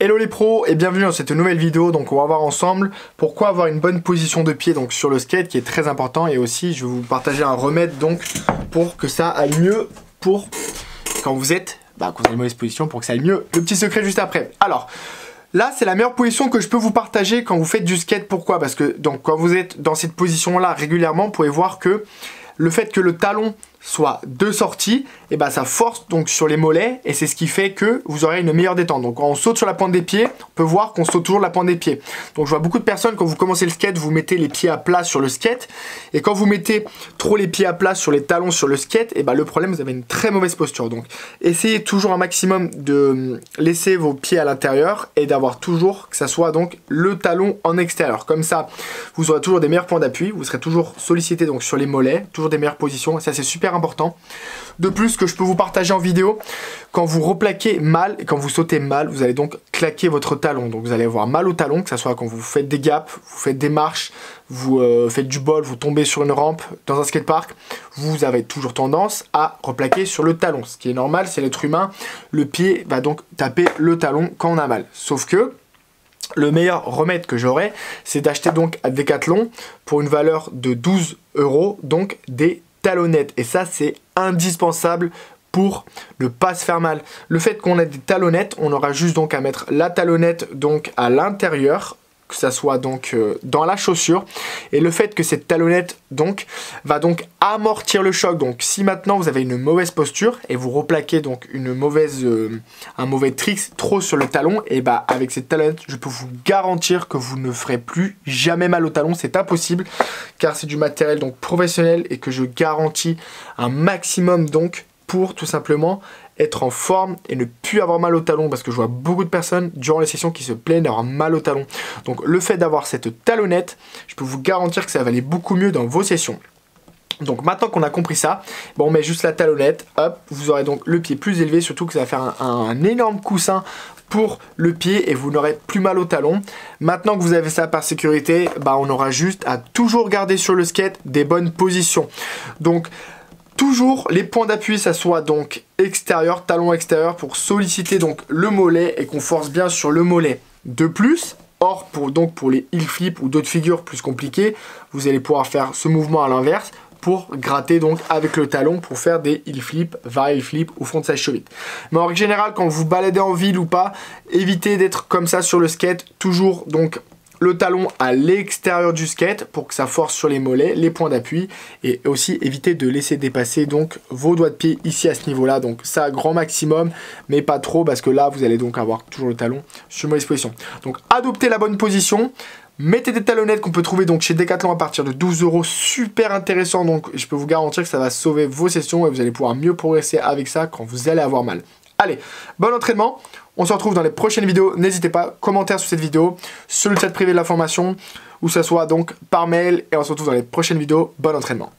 Hello les pros et bienvenue dans cette nouvelle vidéo. Donc on va voir ensemble pourquoi avoir une bonne position de pied donc sur le skate qui est très important, et aussi je vais vous partager un remède donc pour que ça aille mieux pour quand vous êtes quand vous avez une mauvaise position, pour que ça aille mieux. Le petit secret juste après. Alors là, c'est la meilleure position que je peux vous partager quand vous faites du skate. Pourquoi? Parce que donc quand vous êtes dans cette position là régulièrement, vous pouvez voir que le fait que le talon soit de sortie, et ça force donc sur les mollets, et c'est ce qui fait que vous aurez une meilleure détente. Donc quand on saute sur la pointe des pieds, on peut voir qu'on saute toujours la pointe des pieds. Donc je vois beaucoup de personnes, quand vous commencez le skate, vous mettez les pieds à plat sur le skate, et quand vous mettez trop les pieds à plat sur les talons sur le skate, le problème, vous avez une très mauvaise posture. Donc essayez toujours un maximum de laisser vos pieds à l'intérieur et d'avoir toujours que ça soit donc le talon en extérieur. Comme ça, vous aurez toujours des meilleurs points d'appui, vous serez toujours sollicité donc sur les mollets, toujours des meilleures positions, et ça c'est super important. De plus, ce que je peux vous partager en vidéo, quand vous replaquez mal et quand vous sautez mal, vous allez donc claquer votre talon. Donc vous allez avoir mal au talon, que ce soit quand vous faites des gaps, vous faites des marches, vous faites du bol, vous tombez sur une rampe dans un skatepark, vous avez toujours tendance à replaquer sur le talon. Ce qui est normal, c'est l'être humain, le pied va donc taper le talon quand on a mal. Sauf que le meilleur remède que j'aurais, c'est d'acheter donc à Decathlon pour une valeur de 12 €, donc des talonnettes. Et ça, c'est indispensable pour ne pas se faire mal. Le fait qu'on ait des talonnettes, on aura juste donc à mettre la talonnette donc à l'intérieur, que ça soit donc dans la chaussure, et le fait que cette talonnette donc va donc amortir le choc. Donc si maintenant vous avez une mauvaise posture et vous replaquez donc un mauvais trick trop sur le talon, et avec cette talonnette, je peux vous garantir que vous ne ferez plus jamais mal au talon. C'est impossible car c'est du matériel donc professionnel, et que je garantis un maximum donc pour tout simplement être en forme et ne plus avoir mal au talon, parce que je vois beaucoup de personnes durant les sessions qui se plaignent d'avoir mal au talon. Donc le fait d'avoir cette talonnette, je peux vous garantir que ça va aller beaucoup mieux dans vos sessions. Donc maintenant qu'on a compris ça, on met juste la talonnette, hop, vous aurez donc le pied plus élevé, surtout que ça va faire un énorme coussin pour le pied et vous n'aurez plus mal au talon. Maintenant que vous avez ça par sécurité, on aura juste à toujours garder sur le skate des bonnes positions. Donc toujours les points d'appui, ça soit donc extérieur, talon extérieur, pour solliciter donc le mollet et qu'on force bien sur le mollet. De plus, pour les heel flips ou d'autres figures plus compliquées, vous allez pouvoir faire ce mouvement à l'inverse pour gratter donc avec le talon pour faire des heel flips, heel flip ou frontside cheville. Mais en règle générale, quand vous baladez en ville ou pas, évitez d'être comme ça sur le skate, toujours donc le talon à l'extérieur du skate pour que ça force sur les mollets, les points d'appui, et aussi éviter de laisser dépasser donc vos doigts de pied ici à ce niveau là. Donc ça grand maximum, mais pas trop, parce que là vous allez donc avoir toujours le talon sur mauvaise position. Donc adoptez la bonne position. Mettez des talonnettes qu'on peut trouver donc chez Decathlon à partir de 12 €, super intéressant. Donc je peux vous garantir que ça va sauver vos sessions et vous allez pouvoir mieux progresser avec ça quand vous allez avoir mal. Allez, bon entraînement, on se retrouve dans les prochaines vidéos. N'hésitez pas, commentaire sur cette vidéo, sur le chat privé de la formation, ou ça soit donc par mail, et on se retrouve dans les prochaines vidéos. Bon entraînement.